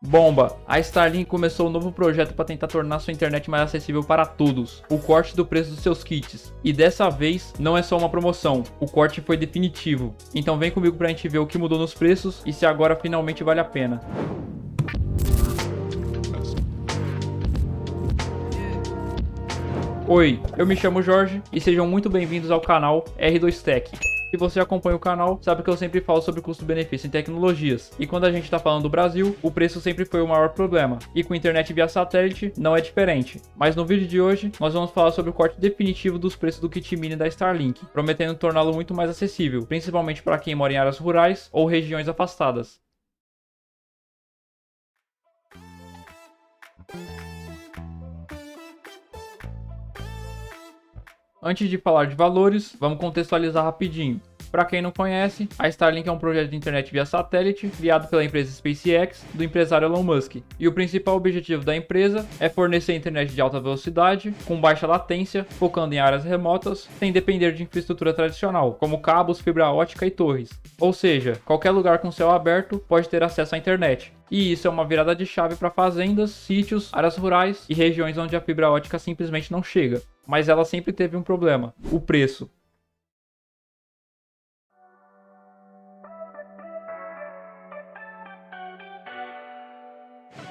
Bomba! A Starlink começou um novo projeto para tentar tornar sua internet mais acessível para todos, o corte do preço dos seus kits. E dessa vez, não é só uma promoção, o corte foi definitivo. Então vem comigo pra gente ver o que mudou nos preços e se agora finalmente vale a pena. Oi, eu me chamo Jorge e sejam muito bem-vindos ao canal R2Tech. Se você acompanha o canal, sabe que eu sempre falo sobre custo-benefício em tecnologias. E quando a gente está falando do Brasil, o preço sempre foi o maior problema. E com internet via satélite, não é diferente. Mas no vídeo de hoje, nós vamos falar sobre o corte definitivo dos preços do kit mini da Starlink, prometendo torná-lo muito mais acessível, principalmente para quem mora em áreas rurais ou regiões afastadas. Antes de falar de valores, vamos contextualizar rapidinho. Para quem não conhece, a Starlink é um projeto de internet via satélite criado pela empresa SpaceX do empresário Elon Musk. E o principal objetivo da empresa é fornecer internet de alta velocidade, com baixa latência, focando em áreas remotas, sem depender de infraestrutura tradicional, como cabos, fibra ótica e torres. Ou seja, qualquer lugar com céu aberto pode ter acesso à internet. E isso é uma virada de chave para fazendas, sítios, áreas rurais e regiões onde a fibra ótica simplesmente não chega. Mas ela sempre teve um problema: o preço.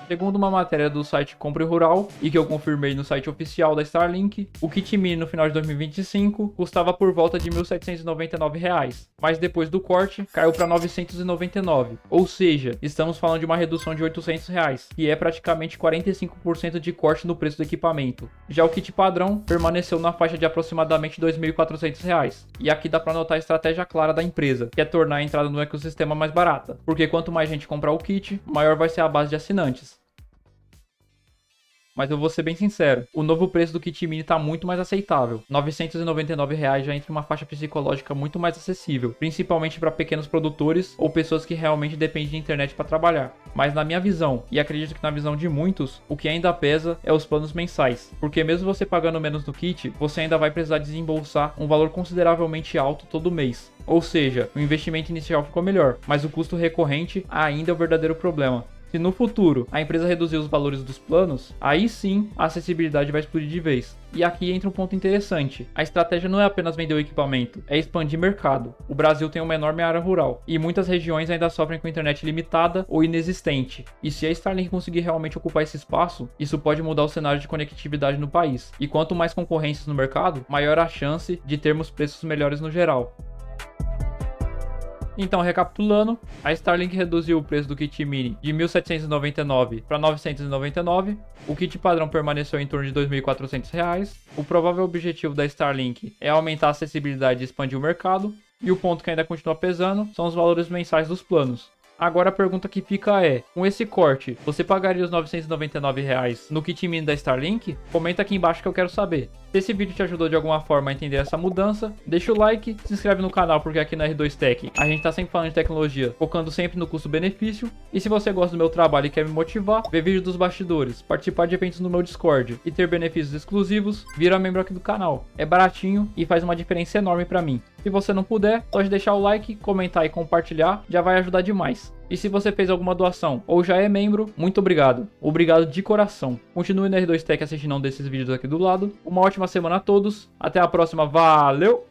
Segundo uma matéria do site Compre Rural, e que eu confirmei no site oficial da Starlink, o kit mini no final de 2025 custava por volta de R$ 1.799, mas depois do corte caiu para R$ 999, ou seja, estamos falando de uma redução de R$ 800, que é praticamente 45% de corte no preço do equipamento. Já o kit padrão permaneceu na faixa de aproximadamente R$ 2.400, e aqui dá para notar a estratégia clara da empresa, que é tornar a entrada no ecossistema mais barata, porque quanto mais gente comprar o kit, maior vai ser a base de assinantes. Mas eu vou ser bem sincero, o novo preço do kit mini tá muito mais aceitável. R$ 999 já entra em uma faixa psicológica muito mais acessível, principalmente para pequenos produtores ou pessoas que realmente dependem de internet para trabalhar. Mas na minha visão, e acredito que na visão de muitos, o que ainda pesa é os planos mensais, porque mesmo você pagando menos no kit, você ainda vai precisar desembolsar um valor consideravelmente alto todo mês. Ou seja, o investimento inicial ficou melhor, mas o custo recorrente ainda é o verdadeiro problema. Se no futuro a empresa reduzir os valores dos planos, aí sim a acessibilidade vai explodir de vez. E aqui entra um ponto interessante. A estratégia não é apenas vender o equipamento, é expandir mercado. O Brasil tem uma enorme área rural, e muitas regiões ainda sofrem com internet limitada ou inexistente. E se a Starlink conseguir realmente ocupar esse espaço, isso pode mudar o cenário de conectividade no país. E quanto mais concorrências no mercado, maior a chance de termos preços melhores no geral. Então, recapitulando, a Starlink reduziu o preço do kit mini de R$ 1.799 para R$ 999, o kit padrão permaneceu em torno de R$ 2.400, o provável objetivo da Starlink é aumentar a acessibilidade e expandir o mercado, e o ponto que ainda continua pesando são os valores mensais dos planos. Agora a pergunta que fica é, com esse corte, você pagaria os R$ 999 no kit mini da Starlink? Comenta aqui embaixo que eu quero saber. Se esse vídeo te ajudou de alguma forma a entender essa mudança, deixa o like, se inscreve no canal porque aqui na R2Tech a gente tá sempre falando de tecnologia, focando sempre no custo-benefício. E se você gosta do meu trabalho e quer me motivar, ver vídeos dos bastidores, participar de eventos no meu Discord e ter benefícios exclusivos, vira membro aqui do canal. É baratinho e faz uma diferença enorme pra mim. Se você não puder, pode deixar o like, comentar e compartilhar, já vai ajudar demais. E se você fez alguma doação ou já é membro, muito obrigado. Obrigado de coração. Continue na R2Tech assistindo um desses vídeos aqui do lado. Uma ótima semana a todos. Até a próxima. Valeu!